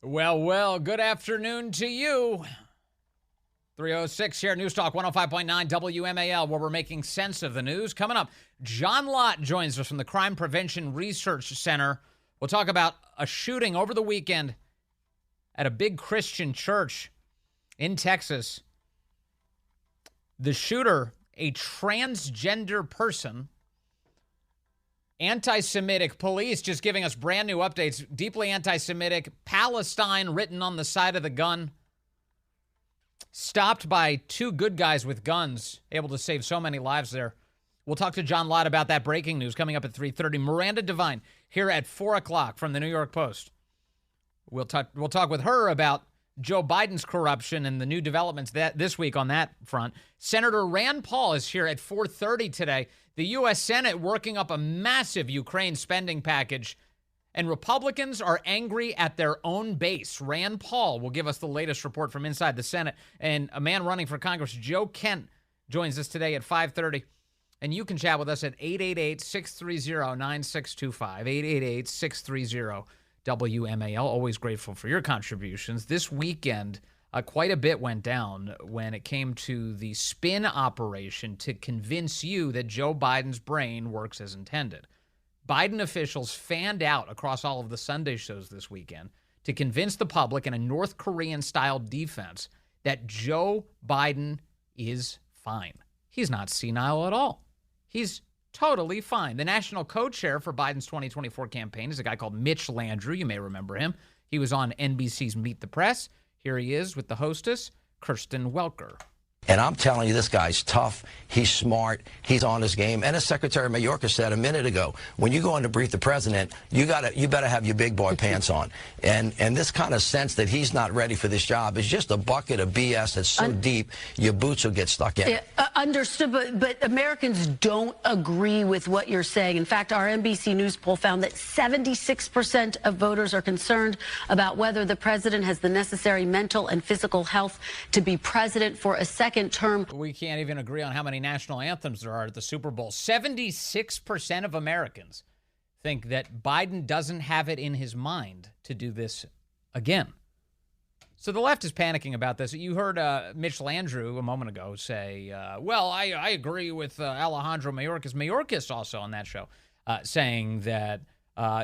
Well, good afternoon to you. 306 here, News Talk 105.9 WMAL, where we're making sense of the news. Coming up, John Lott joins us from the Crime Prevention Research Center. We'll talk about a shooting over the weekend at a big Christian church in Texas. The shooter, a transgender person. Anti-Semitic police just giving us brand new updates. Deeply anti-Semitic. Palestine written on the side of the gun. Stopped by two good guys with guns. Able to save so many lives there. We'll talk to John Lott about that breaking news coming up at 3:30. Miranda Devine here at 4 o'clock from the New York Post. We'll talk with her about Joe Biden's corruption and the new developments this week on that front. Senator Rand Paul is here at 4:30 today. The U.S. Senate working up a massive Ukraine spending package, and Republicans are angry at their own base. Rand Paul will give us the latest report from inside the Senate. And a man running for Congress, Joe Kent, joins us today at 5:30. And you can chat with us at 888-630-9625, 888-630-WMAL. Always grateful for your contributions. This weekend, quite a bit went down when it came to the spin operation to convince you that Joe Biden's brain works as intended. Biden officials fanned out across all of the Sunday shows this weekend to convince the public in a North Korean-style defense that Joe Biden is fine. He's not senile at all. He's totally fine. The national co-chair for Biden's 2024 campaign is a guy called Mitch Landrieu. You may remember him. He was on NBC's Meet the Press. Here he is with the hostess, Kirsten Welker. And I'm telling you, this guy's tough. He's smart. He's on his game. And as Secretary Mayorkas said a minute ago, when you go in to brief the president, you better have your big boy pants on. And this kind of sense that he's not ready for this job is just a bucket of BS that's so deep, your boots will get stuck in. Understood, but Americans don't agree with what you're saying. In fact, our NBC News poll found that 76% of voters are concerned about whether the president has the necessary mental and physical health to be president for a second term. We can't even agree on how many national anthems there are at the Super Bowl. 76% of Americans think that Biden doesn't have it in his mind to do this again. So the left is panicking about this. You heard Mitch Landrieu a moment ago say, well, I agree with Alejandro Mayorkas. Mayorkas also on that show saying that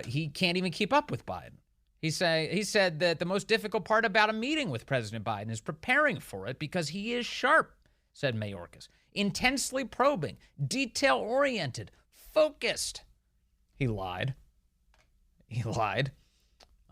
he can't even keep up with Biden. He said that the most difficult part about a meeting with President Biden is preparing for it because he is sharp, said Mayorkas. Intensely probing, detail-oriented, focused. He lied.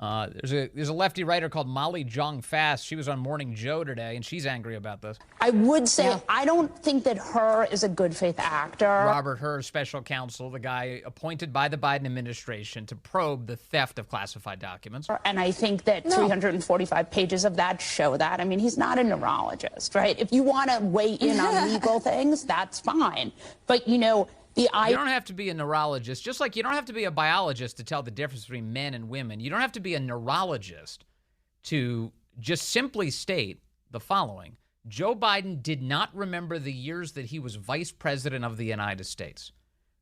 There's a lefty writer called Molly Jong-Fast. She was on Morning Joe today, and she's angry about this. I would say I don't think that Hur is a good faith actor. Robert Hur, special counsel, the guy appointed by the Biden administration to probe the theft of classified documents. And I think that 345 pages of that show that. I mean, he's not a neurologist, right? If you want to weigh in on legal things, that's fine. But, you know, you don't have to be a neurologist, just like you don't have to be a biologist to tell the difference between men and women. You don't have to be a neurologist to just simply state the following. Joe Biden did not remember the years that he was vice president of the United States.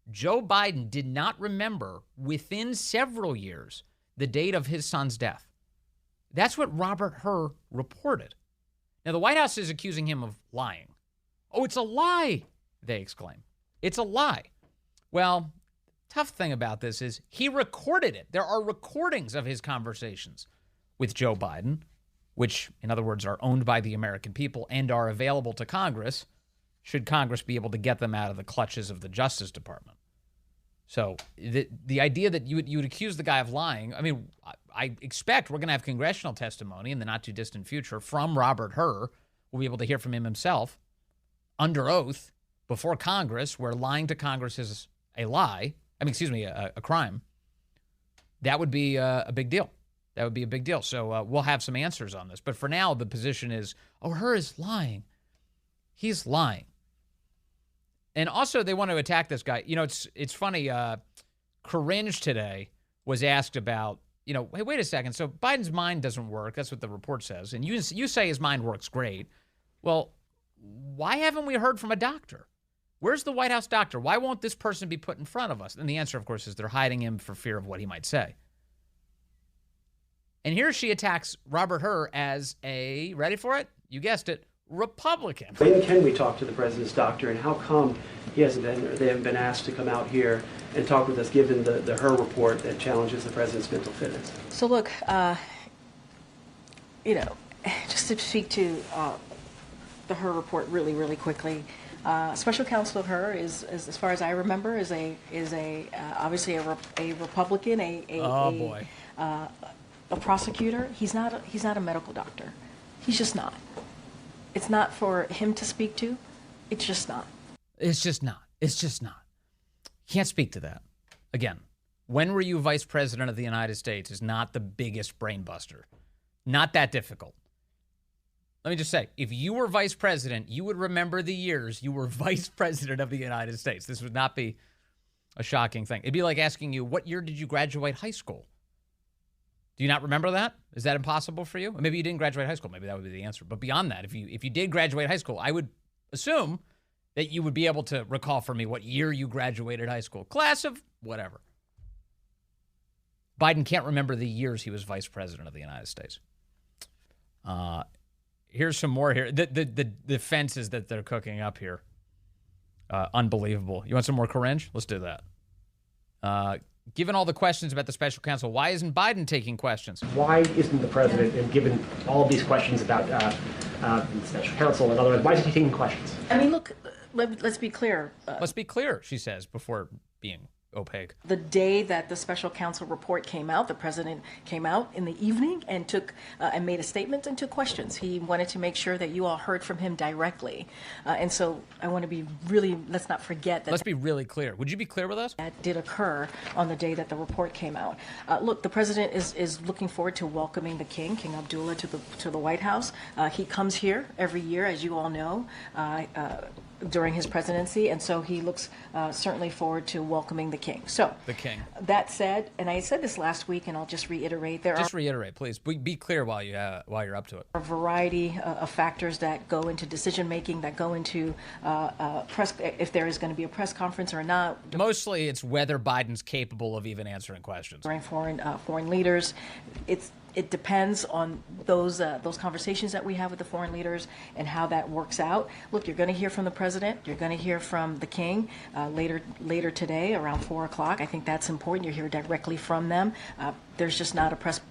Joe Biden did not remember within several years the date of his son's death. That's what Robert Hur reported. Now, the White House is accusing him of lying. Oh, it's a lie, they exclaim. It's a lie. Well, tough thing about this is he recorded it. There are recordings of his conversations with Joe Biden, which, in other words, are owned by the American people and are available to Congress, should Congress be able to get them out of the clutches of the Justice Department. So the idea that you would accuse the guy of lying, I mean, I expect we're going to have congressional testimony in the not-too-distant future from Robert Hur. We'll be able to hear from him himself under oath before Congress, where lying to Congress is a crime. That would be a big deal. That would be a big deal. So we'll have some answers on this. But for now, the position is, Hur is lying. He's lying. And also, they want to attack this guy. You know, it's funny. Karinge today was asked about, hey, wait a second. So Biden's mind doesn't work. That's what the report says. And you say his mind works great. Well, why haven't we heard from a doctor? Where's the White House doctor? Why won't this person be put in front of us? And the answer, of course, is they're hiding him for fear of what he might say. And here she attacks Robert Hur as a, ready for it? You guessed it, Republican. When can we talk to the president's doctor, and how come he hasn't been, or they haven't been asked to come out here and talk with us, given the Hur report that challenges the president's mental fitness? So look, just to speak to the Hur report really, really quickly. Special Counsel Hur is, as far as I remember, is obviously a Republican, a prosecutor. He's not a medical doctor. He's just not. It's not for him to speak to. It's just not. It's just not. It's just not. Can't speak to that. Again, when were you vice president of the United States is not the biggest brain buster. Not that difficult. Let me just say, if you were vice president, you would remember the years you were vice president of the United States. This would not be a shocking thing. It'd be like asking you, what year did you graduate high school? Do you not remember that? Is that impossible for you? Or maybe you didn't graduate high school. Maybe that would be the answer. But beyond that, if you did graduate high school, I would assume that you would be able to recall for me what year you graduated high school. Class of whatever. Biden can't remember the years he was vice president of the United States. Here's some more here. The fences that they're cooking up here. Unbelievable. You want some more Karinge? Let's do that. Given all the questions about the special counsel, why isn't Biden taking questions? Why isn't the president, and given all of these questions about the special counsel and otherwise, why isn't he taking questions? I mean, look, let's be clear. Let's be clear, she says, before being opaque. The day that the special counsel report came out, the president came out in the evening and took and made a statement and took questions. He wanted to make sure that you all heard from him directly. And so I want to be really, let's not forget that. Let's be really clear. Would you be clear with us? That did occur on the day that the report came out. Look, the president is looking forward to welcoming the King Abdullah, to the White House. He comes here every year, as you all know, during his presidency, and so he looks certainly forward to welcoming the King. So, the King. That said, and I said this last week, and I'll just reiterate, reiterate, please. Be clear while you're up to it. A variety of factors that go into decision making, that go into press, if there is going to be a press conference or not. Mostly, it's whether Biden's capable of even answering questions. During foreign leaders, it depends on those conversations that we have with the foreign leaders and how that works out. Look, you're going to hear from the president. You're going to hear from the King later today around 4 o'clock. I think that's important. You hear directly from them. There's just not a press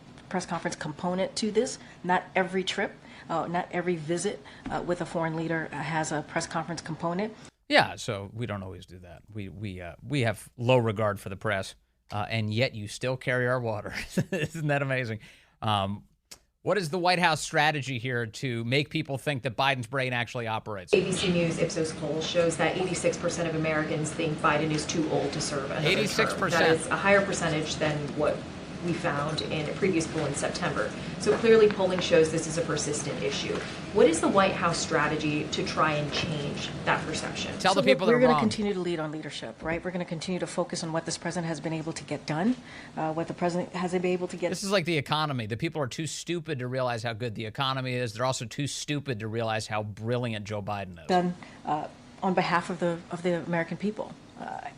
conference component to this. Not every trip, not every visit with a foreign leader has a press conference component. Yeah, so we don't always do that. We have low regard for the press, and yet you still carry our water. Isn't that amazing? What is the White House strategy here to make people think that Biden's brain actually operates? ABC News Ipsos poll shows that 86% of Americans think Biden is too old to serve another 86%. term. That is a higher percentage than what we found in a previous poll in September. So clearly polling shows this is a persistent issue. What is the White House strategy to try and change that perception? Tell the people we're they're going to wrong. continue to lead on leadership, right? We're going to continue to focus on what this president has been able to get done, what the president has been able to get. This is like the economy. The people are too stupid to realize how good the economy is. They're also too stupid to realize how brilliant Joe Biden is. Done on behalf of the American people.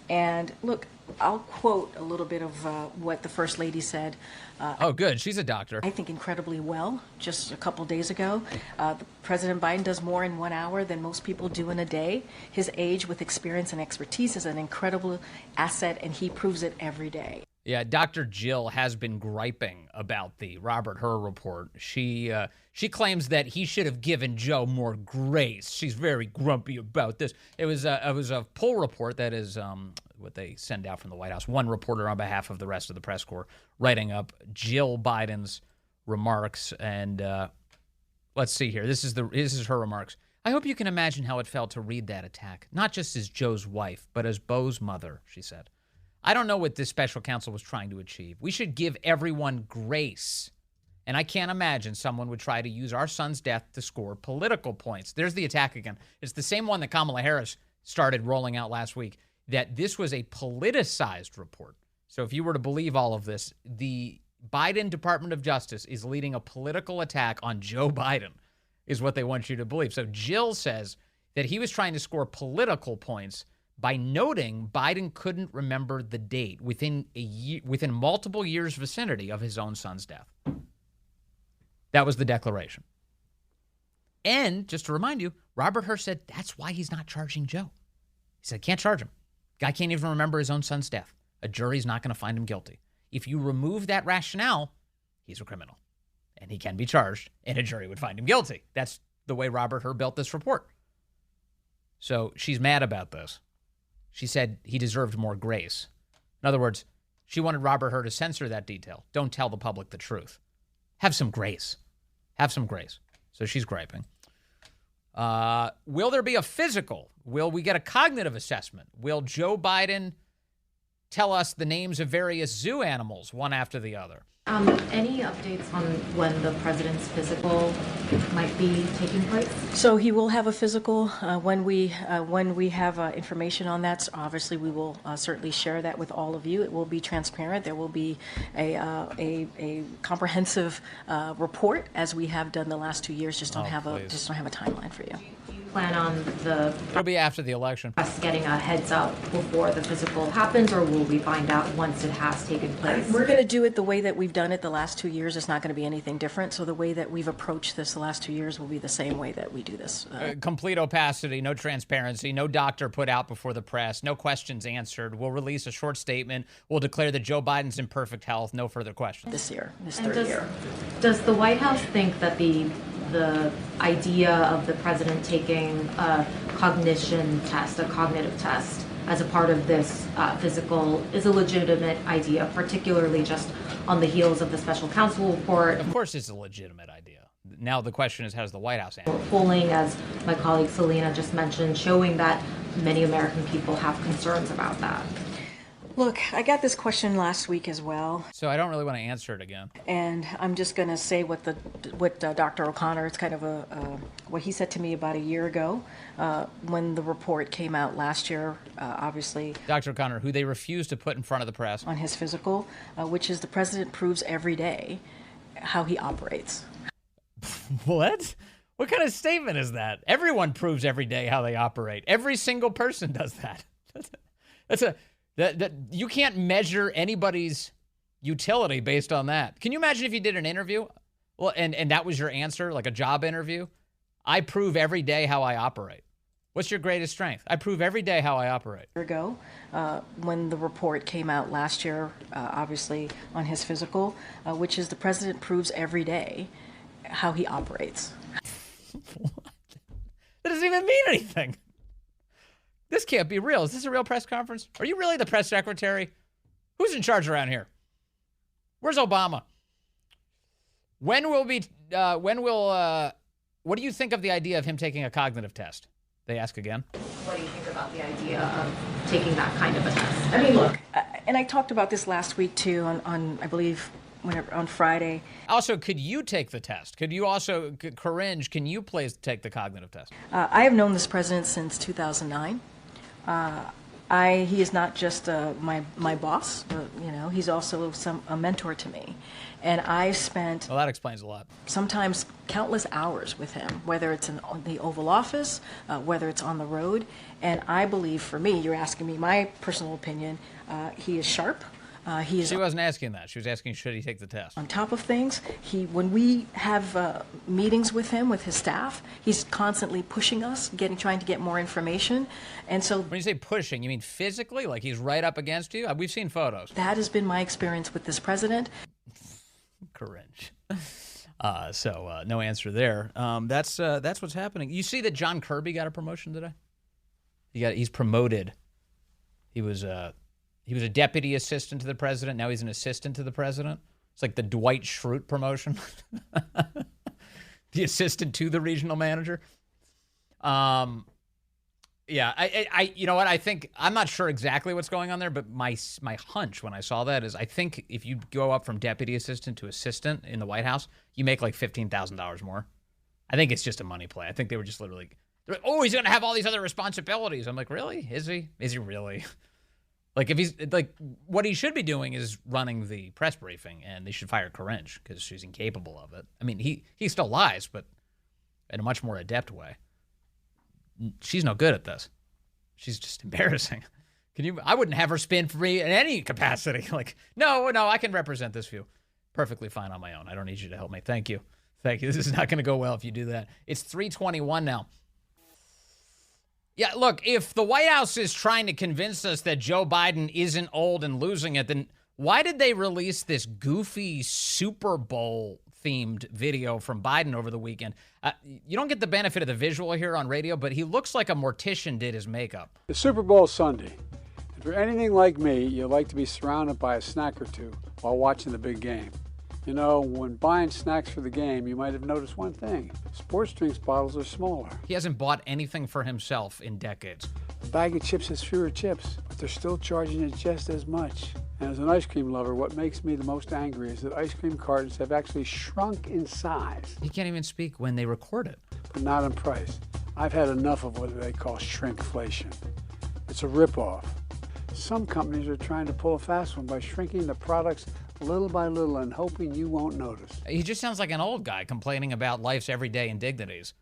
And look, I'll quote a little bit of what the First Lady said. Oh, good. She's a doctor. I think incredibly well. Just a couple days ago, President Biden does more in 1 hour than most people do in a day. His age with experience and expertise is an incredible asset, and he proves it every day. Yeah, Dr. Jill has been griping about the Robert Hur report. She claims that he should have given Joe more grace. She's very grumpy about this. It was a poll report that is what they send out from the White House. One reporter on behalf of the rest of the press corps writing up Jill Biden's remarks. And let's see here. This is her remarks. I hope you can imagine how it felt to read that attack, not just as Joe's wife, but as Beau's mother, she said. I don't know what this special counsel was trying to achieve. We should give everyone grace. And I can't imagine someone would try to use our son's death to score political points. There's the attack again. It's the same one that Kamala Harris started rolling out last week, that this was a politicized report. So if you were to believe all of this, the Biden Department of Justice is leading a political attack on Joe Biden, is what they want you to believe. So Jill says that he was trying to score political points by noting Biden couldn't remember the date within multiple years' vicinity of his own son's death. That was the declaration. And just to remind you, Robert Hur said that's why he's not charging Joe. He said, can't charge him. Guy can't even remember his own son's death. A jury's not going to find him guilty. If you remove that rationale, he's a criminal. And he can be charged, and a jury would find him guilty. That's the way Robert Hur built this report. So she's mad about this. She said he deserved more grace. In other words, she wanted Robert Hur to censor that detail. Don't tell the public the truth. Have some grace. Have some grace. So she's griping. Will there be a physical? Will we get a cognitive assessment? Will Joe Biden tell us the names of various zoo animals, one after the other? Any updates on when the president's physical might be taking place? So he will have a physical when we have information on that. So obviously, we will certainly share that with all of you. It will be transparent. There will be a comprehensive report as we have done the last 2 years. Just don't have a timeline for you. Plan on It'll be after the election. us getting a heads up before the physical happens, or will we find out once it has taken place? We're going to do it the way that we've done it the last 2 years. It's not going to be anything different. So the way that we've approached this the last 2 years will be the same way that we do this. Complete opacity, no transparency, no doctor put out before the press, no questions answered. We'll release a short statement. We'll declare that Joe Biden's in perfect health, no further questions. This And third year. Does the White House think that the idea of the president taking a cognitive test as a part of this physical is a legitimate idea, particularly just on the heels of the special counsel report? Of course it's a legitimate idea. Now the question is, how does the White House handle it? Polling, as my colleague Selena just mentioned, showing that many American people have concerns about that. Look, I got this question last week as well. So I don't really want to answer it again. And I'm just going to say what Dr. O'Connor, it's kind of what he said to me about a year ago when the report came out last year, obviously. Dr. O'Connor, who they refused to put in front of the press. On his physical, which is the president proves every day how he operates. What? What kind of statement is that? Everyone proves every day how they operate. Every single person does that. That you can't measure anybody's utility based on that. Can you imagine if you did an interview? Well, and that was your answer, like a job interview? I prove every day how I operate. What's your greatest strength? I prove every day how I operate. A year ago, when the report came out last year, obviously on his physical, which is the president proves every day how he operates. That doesn't even mean anything. This can't be real. Is this a real press conference? Are you really the press secretary? Who's in charge around here? Where's Obama? What do you think of the idea of him taking a cognitive test? They ask again. What do you think about the idea of taking that kind of a test? I mean, look, and I talked about this last week too on I believe, on Friday. Also, could you take the test? Could you also, Karinge, can you please take the cognitive test? I have known this president since 2009. He is not just my boss, but, he's also a mentor to me. And I've spent... Well, that explains a lot. Sometimes countless hours with him, whether it's in the Oval Office, whether it's on the road. And I believe, for me, you're asking me my personal opinion, he is sharp. She wasn't asking that. She was asking, should he take the test? On top of things, when we have meetings with him, with his staff, he's constantly pushing us, trying to get more information. And so... When you say pushing, you mean physically? Like he's right up against you? We've seen photos. That has been my experience with this president. Cringe. So no answer there. That's what's happening. You see that John Kirby got a promotion today? He's promoted. He was a deputy assistant to the president. Now he's an assistant to the president. It's like the Dwight Schrute promotion. The assistant to the regional manager. Yeah, I you know what? I think, I'm not sure exactly what's going on there, but my hunch when I saw that is I think if you go up from deputy assistant to assistant in the White House, you make like $15,000 more. I think it's just a money play. I think they were just literally, oh, he's going to have all these other responsibilities. I'm like, really? Is he? Is he really? Like, if he's like, what he should be doing is running the press briefing, and they should fire Karinge because she's incapable of it. I mean, he still lies, but in a much more adept way. She's no good at this. She's just embarrassing. I wouldn't have her spin for me in any capacity. Like, no, I can represent this view perfectly fine on my own. I don't need you to help me. Thank you. Thank you. This is not going to go well if you do that. It's 3:21 now. Yeah, look, if the White House is trying to convince us that Joe Biden isn't old and losing it, then why did they release this goofy Super Bowl-themed video from Biden over the weekend? You don't get the benefit of the visual here on radio, but he looks like a mortician did his makeup. The Super Bowl Sunday. If you're anything like me, you like to be surrounded by a snack or two while watching the big game. You know, when buying snacks for the game, you might have noticed one thing. Sports drinks bottles are smaller. He hasn't bought anything for himself in decades. A bag of chips has fewer chips, but they're still charging it just as much. And as an ice cream lover, what makes me the most angry is that ice cream cartons have actually shrunk in size. He can't even speak when they record it. But not in price. I've had enough of what they call shrinkflation. It's a ripoff. Some companies are trying to pull a fast one by shrinking the products little by little and hoping you won't notice. He just sounds like an old guy complaining about life's everyday indignities.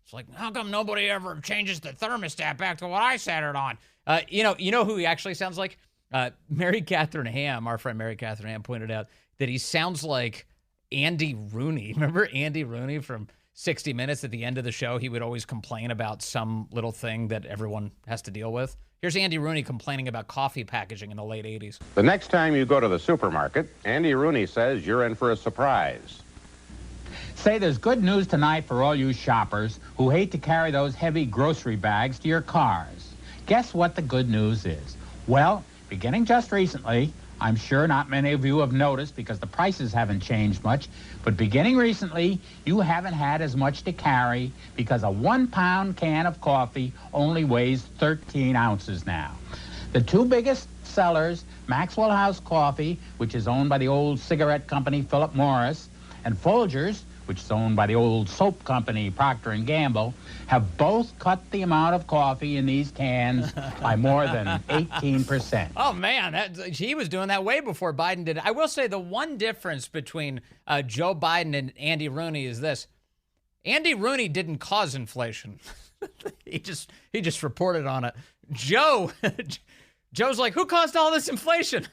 It's like, how come nobody ever changes the thermostat back to what I set it on? You know who he actually sounds like? Mary Catherine Ham, our friend Mary Catherine Ham, pointed out that he sounds like Andy Rooney. Remember Andy Rooney from 60 Minutes? At the end of the show, he would always complain about some little thing that everyone has to deal with. Here's Andy Rooney complaining about coffee packaging in the late 80s. The next time you go to the supermarket, Andy Rooney says you're in for a surprise. Say there's good news tonight for all you shoppers who hate to carry those heavy grocery bags to your cars. Guess what the good news is? Well, beginning just recently, I'm sure not many of you have noticed because the prices haven't changed much, but beginning recently, you haven't had as much to carry because a 1-pound can of coffee only weighs 13 ounces now. The two biggest sellers, Maxwell House Coffee, which is owned by the old cigarette company Philip Morris, and Folgers, which is owned by the old soap company Procter & Gamble, have both cut the amount of coffee in these cans by more than 18%. Oh, man, he was doing that way before Biden did it. I will say the one difference between Joe Biden and Andy Rooney is this. Andy Rooney didn't cause inflation. he just reported on it. Joe's like, who caused all this inflation?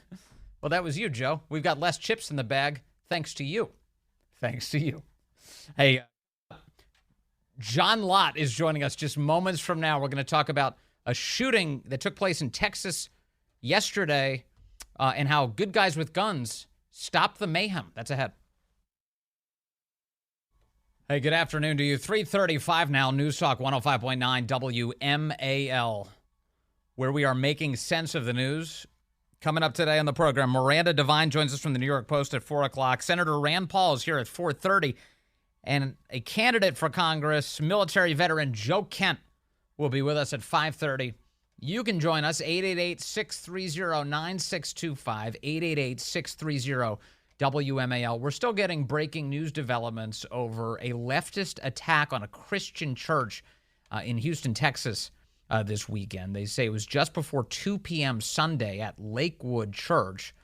Well, that was you, Joe. We've got less chips in the bag thanks to you. Thanks to you. Hey, John Lott is joining us just moments from now. We're going to talk about a shooting that took place in Texas yesterday and how good guys with guns stopped the mayhem. That's ahead. Hey, good afternoon to you. 3:35 now, News Talk 105.9 WMAL, where we are making sense of the news. Coming up today on the program, Miranda Devine joins us from the New York Post at 4 o'clock. Senator Rand Paul is here at 4:30. And a candidate for Congress, military veteran Joe Kent, will be with us at 5:30. You can join us, 888-630-9625, 888-630-WMAL. We're still getting breaking news developments over a leftist attack on a Christian church in Houston, Texas this weekend. They say it was just before 2 p.m. Sunday at Lakewood Church,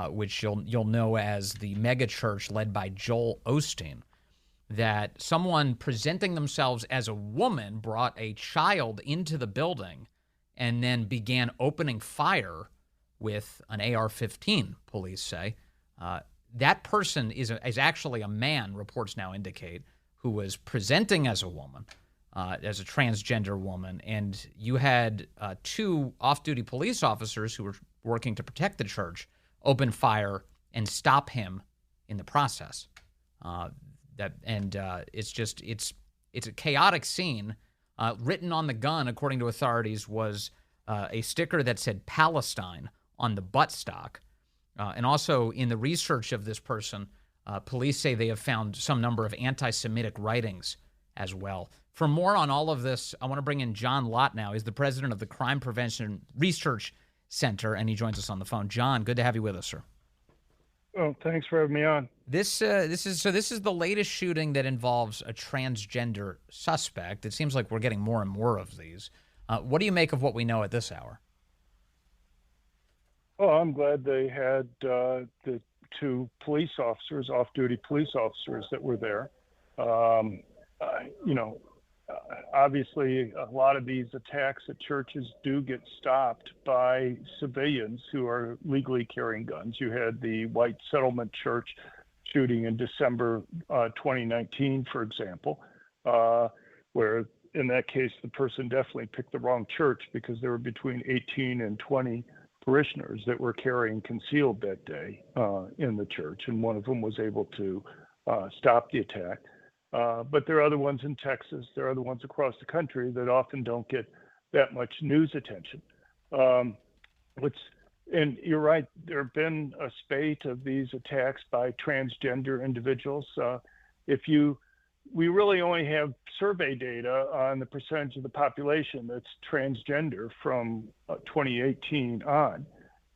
which you'll know as the mega church led by Joel Osteen, that someone presenting themselves as a woman brought a child into the building and then began opening fire with an AR-15, police say. That person is actually a man, reports now indicate, who was presenting as a woman, as a transgender woman, and you had two off-duty police officers who were working to protect the church open fire and stop him in the process. It's a chaotic scene. Written on the gun, according to authorities, was a sticker that said Palestine on the buttstock. And also in the research of this person, police say they have found some number of anti-Semitic writings as well. For more on all of this, I want to bring in John Lott now. He's the president of the Crime Prevention Research Center, and he joins us on the phone. John, good to have you with us, sir. Oh, thanks for having me on. This is the latest shooting that involves a transgender suspect. It seems like we're getting more and more of these. What do you make of what we know at this hour? Well, I'm glad they had the two police officers, off-duty police officers that were there. Obviously, a lot of these attacks at churches do get stopped by civilians who are legally carrying guns. You had the White Settlement Church shooting in December 2019, for example, where in that case, the person definitely picked the wrong church because there were between 18 and 20 parishioners that were carrying concealed that day in the church, and one of them was able to stop the attack. But there are other ones in Texas, there are other ones across the country that often don't get that much news attention. And you're right, there have been a spate of these attacks by transgender individuals. We really only have survey data on the percentage of the population that's transgender from 2018 on.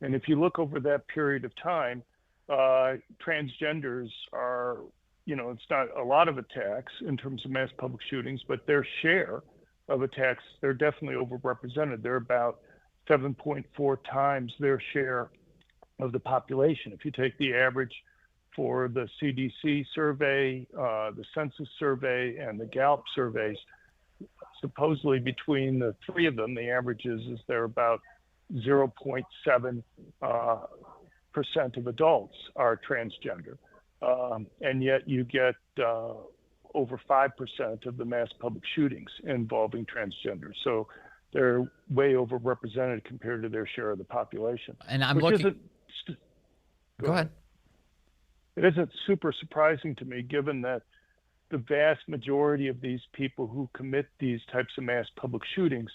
And if you look over that period of time, transgenders are, it's not a lot of attacks in terms of mass public shootings, but their share of attacks, they're definitely overrepresented. They're about 7.4 times their share of the population. If you take the average for the CDC survey, the census survey, and the Gallup surveys, supposedly between the three of them, the averages is they're about 0.7% of adults are transgender. And yet you get over 5% of the mass public shootings involving transgender. So they're way overrepresented compared to their share of the population. And I'm looking... Go ahead. It isn't super surprising to me, given that the vast majority of these people who commit these types of mass public shootings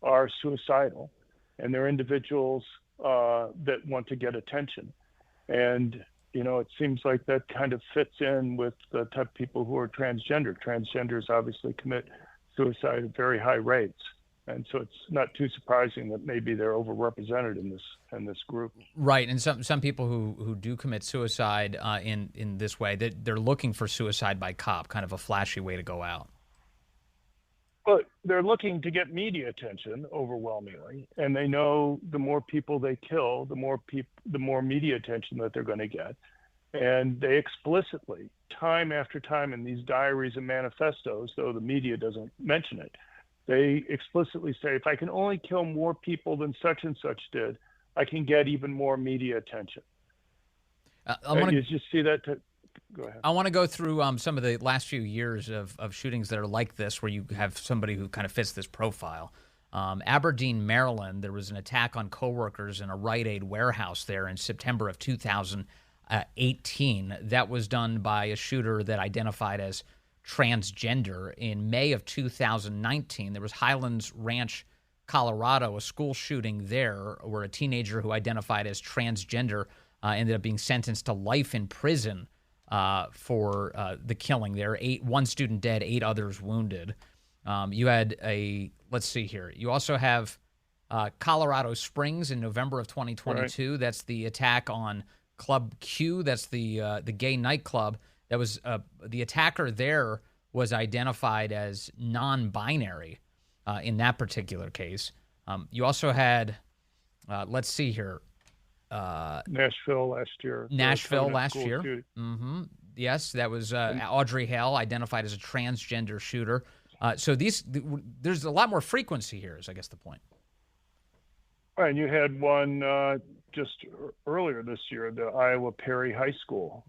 are suicidal, and they're individuals that want to get attention. And, it seems like that kind of fits in with the type of people who are transgender. Transgenders obviously commit suicide at very high rates. And so it's not too surprising that maybe they're overrepresented in this group. Right, and some people who do commit suicide in this way, they're looking for suicide by cop, kind of a flashy way to go out. But they're looking to get media attention overwhelmingly, and they know the more people they kill, the more media attention that they're going to get. And they explicitly, time after time in these diaries and manifestos, though the media doesn't mention it, they explicitly say, if I can only kill more people than such and such did, I can get even more media attention. You just see that. Go ahead. I want to go through some of the last few years of shootings that are like this, where you have somebody who kind of fits this profile. Aberdeen, Maryland, there was an attack on coworkers in a Rite Aid warehouse there in September of 2018. That was done by a shooter that identified as transgender. In May of 2019, there was Highlands Ranch, Colorado, a school shooting there where a teenager who identified as transgender ended up being sentenced to life in prison for the killing there. 1 student dead, 8 others wounded. You had let's see here. You also have Colorado Springs in November of 2022. Right. That's the attack on Club Q. That's the gay nightclub. That was the attacker there was identified as non-binary in that particular case. You also had, let's see here. Nashville last year. Nashville last year. Mm-hmm. Yes, that was Audrey Hale, identified as a transgender shooter. So there's a lot more frequency here, is I guess the point. Right, and you had one just earlier this year, the Iowa Perry High School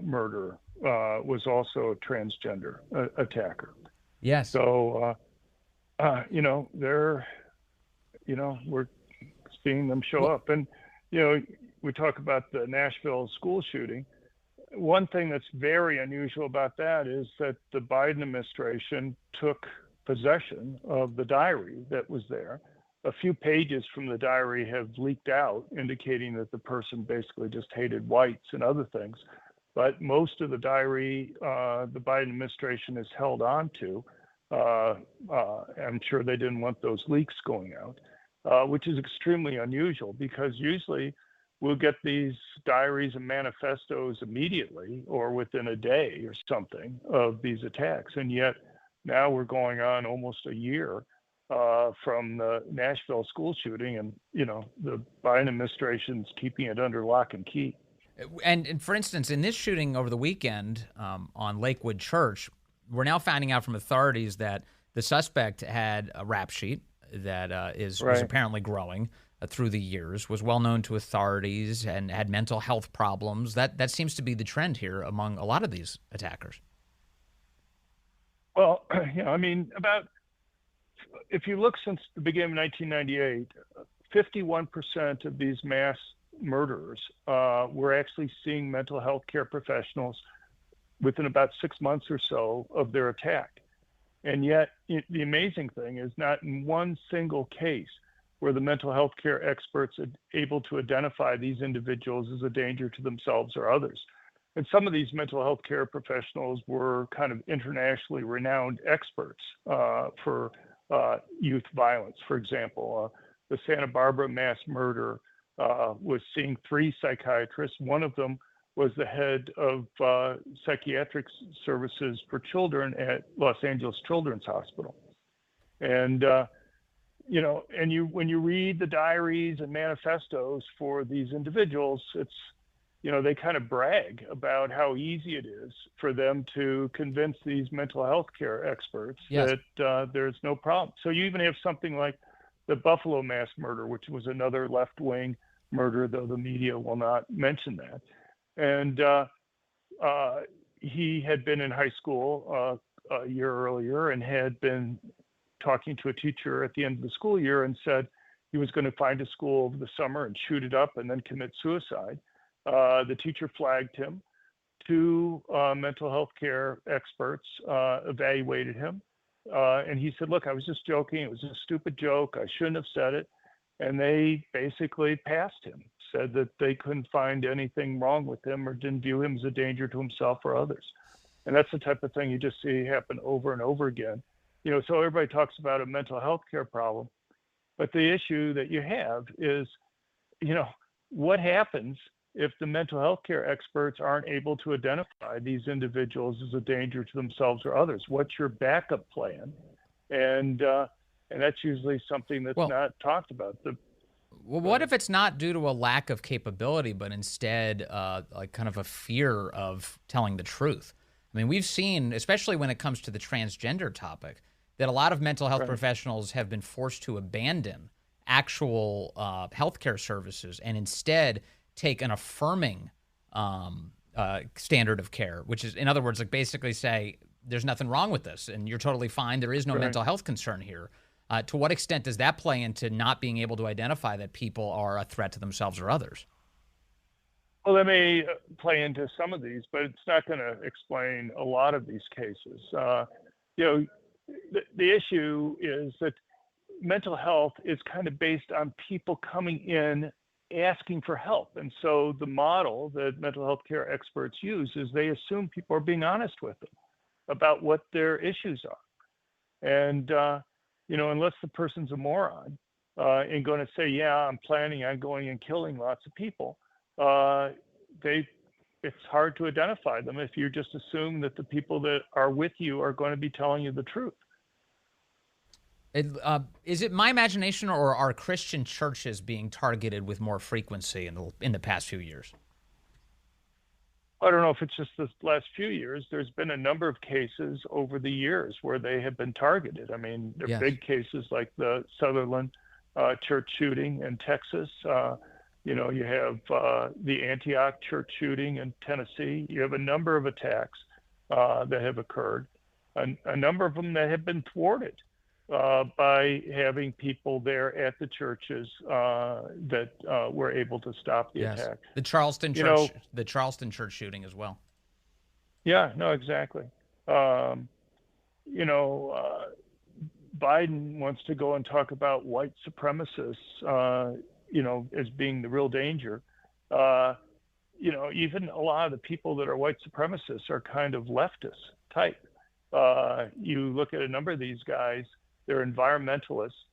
murder was also a transgender attacker. Yes. So, we're seeing them show up. And, we talk about the Nashville school shooting. One thing that's very unusual about that is that the Biden administration took possession of the diary that was there. A few pages from the diary have leaked out, indicating that the person basically just hated whites and other things. But most of the diary the Biden administration has held on to. I'm sure they didn't want those leaks going out, which is extremely unusual because usually we'll get these diaries and manifestos immediately or within a day or something of these attacks. And yet now we're going on almost a year from the Nashville school shooting, and the Biden administration's keeping it under lock and key. And for instance, in this shooting over the weekend on Lakewood Church, we're now finding out from authorities that the suspect had a rap sheet that was apparently growing. through the years, was well known to authorities and had mental health problems. That seems to be the trend here among a lot of these attackers. Well, I mean, if you look since the beginning of 1998, 51% of these mass murderers were actually seeing mental health care professionals within about 6 months or so of their attack. And yet, the amazing thing is not in one single case were the mental health care experts able to identify these individuals as a danger to themselves or others. And some of these mental health care professionals were kind of internationally renowned experts for youth violence. For example, the Santa Barbara mass murder was seeing 3 psychiatrists. One of them was the head of psychiatric services for children at Los Angeles Children's Hospital. And, when you read the diaries and manifestos for these individuals, it's, they kind of brag about how easy it is for them to convince these mental health care experts that there's no problem. So you even have something like the Buffalo mass murder, which was another left-wing murder, though the media will not mention that. And he had been in high school a year earlier and had been talking to a teacher at the end of the school year and said he was going to find a school over the summer and shoot it up and then commit suicide. The teacher flagged him. 2 mental health care experts evaluated him. And he said, look, I was just joking. It was a stupid joke. I shouldn't have said it. And they basically passed him, said that they couldn't find anything wrong with him or didn't view him as a danger to himself or others. And that's the type of thing you just see happen over and over again. So everybody talks about a mental health care problem, but the issue that you have is, what happens if the mental health care experts aren't able to identify these individuals as a danger to themselves or others? What's your backup plan? And that's usually something that's not talked about. What if it's not due to a lack of capability, but instead like kind of a fear of telling the truth? I mean, we've seen, especially when it comes to the transgender topic, that a lot of mental health professionals have been forced to abandon actual healthcare services and instead take an affirming standard of care, which is, in other words, like basically say, there's nothing wrong with this and you're totally fine. There is no mental health concern here. To what extent does that play into not being able to identify that people are a threat to themselves or others? Well, that may play into some of these, but it's not going to explain a lot of these cases. The issue is that mental health is kind of based on people coming in asking for help. And so the model that mental health care experts use is they assume people are being honest with them about what their issues are. And, unless the person's a moron and going to say, yeah, I'm planning on going and killing lots of people, it's hard to identify them if you just assume that the people that are with you are going to be telling you the truth. Is it my imagination, or are Christian churches being targeted with more frequency in the past few years? I don't know if it's just the last few years. There's been a number of cases over the years where they have been targeted. I mean, there are big cases like the Sutherland church shooting in Texas. You have the Antioch church shooting in Tennessee. You have a number of attacks that have occurred, a number of them that have been thwarted by having people there at the churches that were able to stop the attack. The Charleston church, the Charleston church shooting as well. Yeah, no, exactly. Biden wants to go and talk about white supremacists, as being the real danger. Even a lot of the people that are white supremacists are kind of leftist type. You look at a number of these guys, they're environmentalists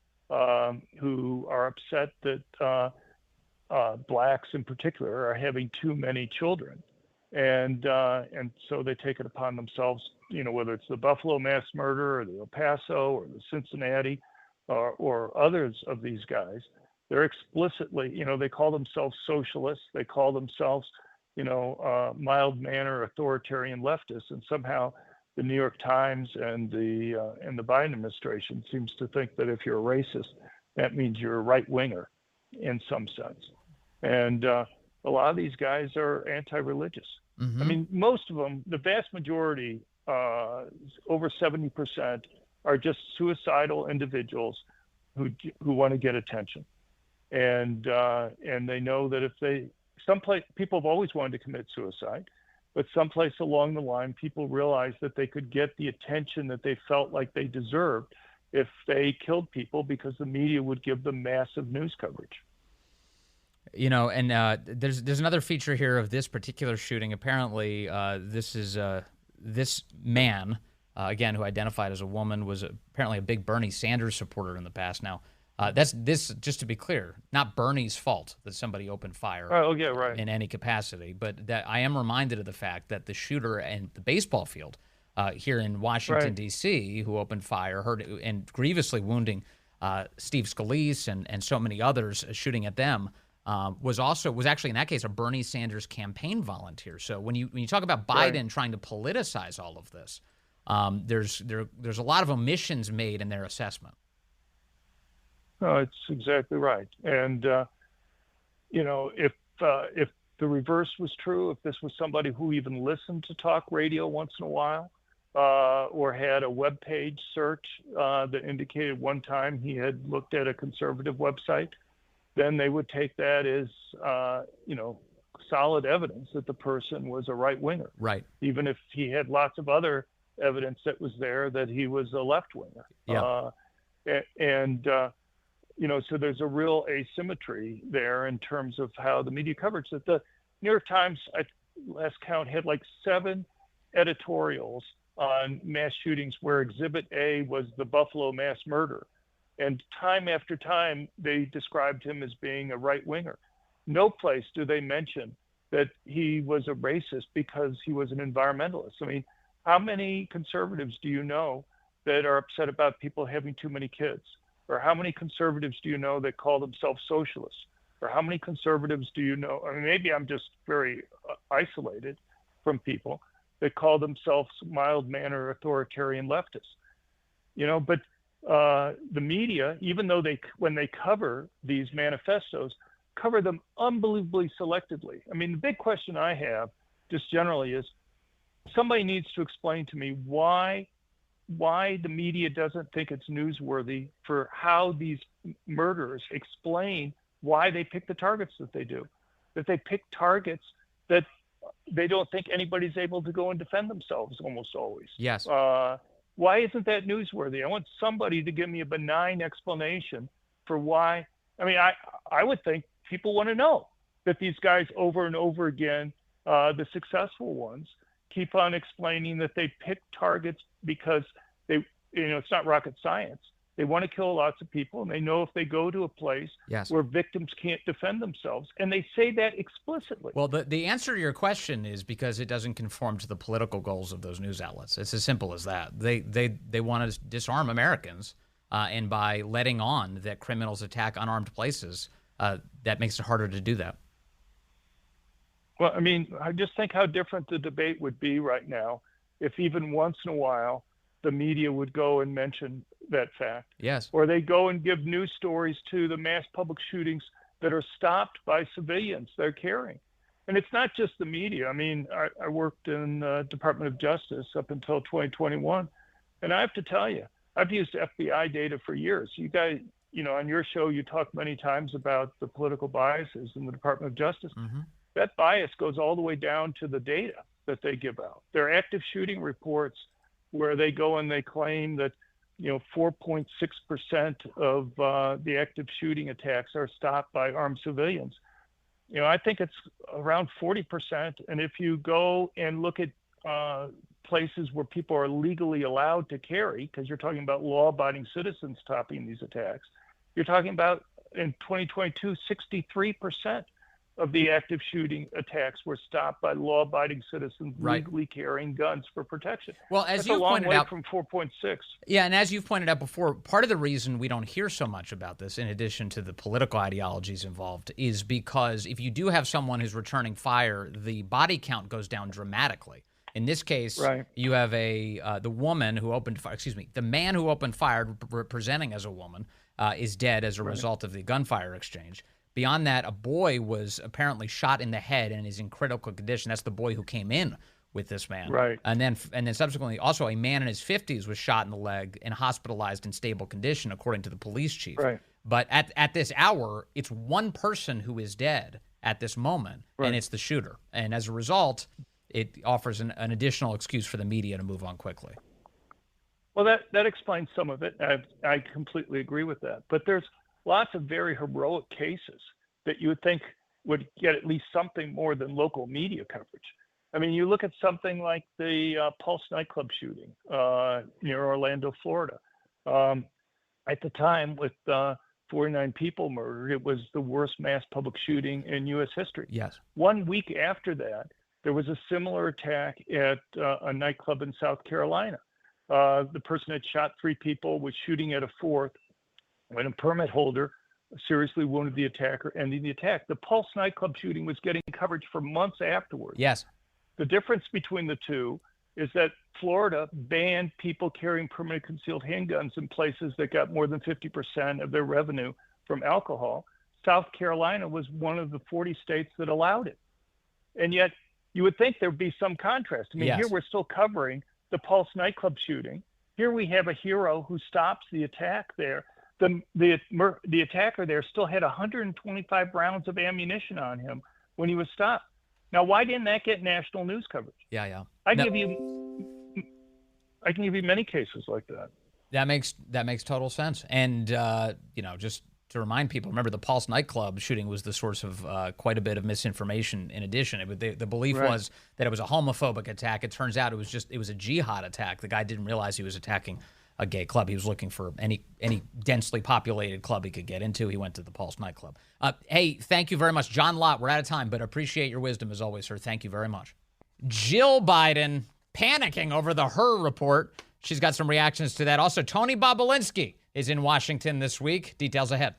who are upset that blacks in particular are having too many children. And so they take it upon themselves, whether it's the Buffalo mass murder or the El Paso or the Cincinnati or others of these guys. They're explicitly, they call themselves socialists. They call themselves, mild-mannered authoritarian leftists. And somehow the New York Times and the Biden administration seems to think that if you're a racist, that means you're a right-winger. in some sense. And a lot of these guys are anti-religious. I mean, most of them, the vast majority, over 70%, are just suicidal individuals who want to get attention. And they know that if people have always wanted to commit suicide, but someplace along the line, people realized that they could get the attention that they felt like they deserved if they killed people, because the media would give them massive news coverage. You know, and there's another feature here of this particular shooting. Apparently, this man, again, who identified as a woman, was apparently a big Bernie Sanders supporter in the past. Now, just to be clear, not Bernie's fault that somebody opened fire in any capacity, but that I am reminded of the fact that the shooter in the baseball field here in Washington, D.C., who opened fire, and grievously wounding Steve Scalise and so many others, shooting at them, was actually in that case a Bernie Sanders campaign volunteer. So when you talk about Biden trying to politicize all of this, there's a lot of omissions made in their assessment. No, it's exactly right. And if the reverse was true, if this was somebody who even listened to talk radio once in a while, or had a web page search that indicated one time he had looked at a conservative website, then they would take that as solid evidence that the person was a right winger. Right. Even if he had lots of other evidence that was there that he was a left winger. Yeah. So there's a real asymmetry there in terms of how the media coverage that the New York Times, last count, had like 7 editorials on mass shootings where Exhibit A was the Buffalo mass murder. And time after time, they described him as being a right winger. No place do they mention that he was a racist because he was an environmentalist. I mean, how many conservatives do you know that are upset about people having too many kids? Or how many conservatives do you know that call themselves socialists? Or how many conservatives do you know? I mean, maybe I'm just very isolated from people that call themselves mild-mannered authoritarian leftists. But the media, even though when they cover these manifestos, cover them unbelievably selectively. I mean, the big question I have just generally is somebody needs to explain to me why the media doesn't think it's newsworthy for how these murderers explain why they pick the targets that they do, that they pick targets that they don't think anybody's able to go and defend themselves almost always. Yes. Why isn't that newsworthy? I want somebody to give me a benign explanation for why. I mean, I would think people want to know that these guys over and over again, the successful ones, keep on explaining that they pick targets because it's not rocket science. They want to kill lots of people, and they know if they go to a place where victims can't defend themselves, and they say that explicitly. Well, the answer to your question is because it doesn't conform to the political goals of those news outlets. It's as simple as that. They want to disarm Americans, and by letting on that criminals attack unarmed places, that makes it harder to do that. Well, I mean, I just think how different the debate would be right now if even once in a while the media would go and mention that fact. Yes. Or they go and give news stories to the mass public shootings that are stopped by civilians they're carrying. And it's not just the media. I mean, I worked in the Department of Justice up until 2021. And I have to tell you, I've used FBI data for years. You guys, on your show, you talk many times about the political biases in the Department of Justice. Mm-hmm. That bias goes all the way down to the data that they give out. Their active shooting reports where they go and they claim that 4.6% of the active shooting attacks are stopped by armed civilians. I think it's around 40%. And if you go and look at places where people are legally allowed to carry, because you're talking about law-abiding citizens topping these attacks, you're talking about in 2022, 63% of the active shooting attacks were stopped by law-abiding citizens legally carrying guns for protection. Well, as That's you've a long pointed way out from 4.6. Yeah, and as you've pointed out before, part of the reason we don't hear so much about this, in addition to the political ideologies involved, is because if you do have someone who's returning fire, the body count goes down dramatically. In this case, you have the woman who opened fire. The man who opened fire, presenting as a woman, is dead as a result of the gunfire exchange. Beyond that, a boy was apparently shot in the head and is in critical condition. That's the boy who came in with this man. Right. And then subsequently, also a man in his 50s was shot in the leg and hospitalized in stable condition, according to the police chief. Right. But at this hour, it's one person who is dead at this moment, and it's the shooter. And as a result, it offers an additional excuse for the media to move on quickly. Well, that explains some of it. I completely agree with that. But there's lots of very heroic cases that you would think would get at least something more than local media coverage. I mean, you look at something like the Pulse nightclub shooting near Orlando, Florida. At the time, with 49 people murdered, it was the worst mass public shooting in U.S. history. Yes. 1 week after that, there was a similar attack at a nightclub in South Carolina. The person had shot 3 people, was shooting at a 4th, when a permit holder seriously wounded the attacker, ending the attack. The Pulse nightclub shooting was getting coverage for months afterwards. Yes. The difference between the two is that Florida banned people carrying permanent concealed handguns in places that got more than 50% of their revenue from alcohol. South Carolina was one of the 40 states that allowed it. And yet you would think there'd be some contrast. I mean, here we're still covering the Pulse nightclub shooting. Here we have a hero who stops the attack there. The attacker there still had 125 rounds of ammunition on him when he was stopped. Now, why didn't that get national news coverage? Yeah. I can give you many cases like that. That makes total sense. And just to remind people, remember the Pulse nightclub shooting was the source of quite a bit of misinformation. In addition, the belief was that it was a homophobic attack. It turns out it was a jihad attack. The guy didn't realize he was attacking a gay club. He was looking for any densely populated club he could get into. He went to the Pulse nightclub. Hey, thank you very much, John Lott. We're out of time, but appreciate your wisdom as always, sir. Thank you very much. Jill Biden panicking over the Hur report. She's got some reactions to that. Also, Tony Bobulinski is in Washington this week. Details ahead.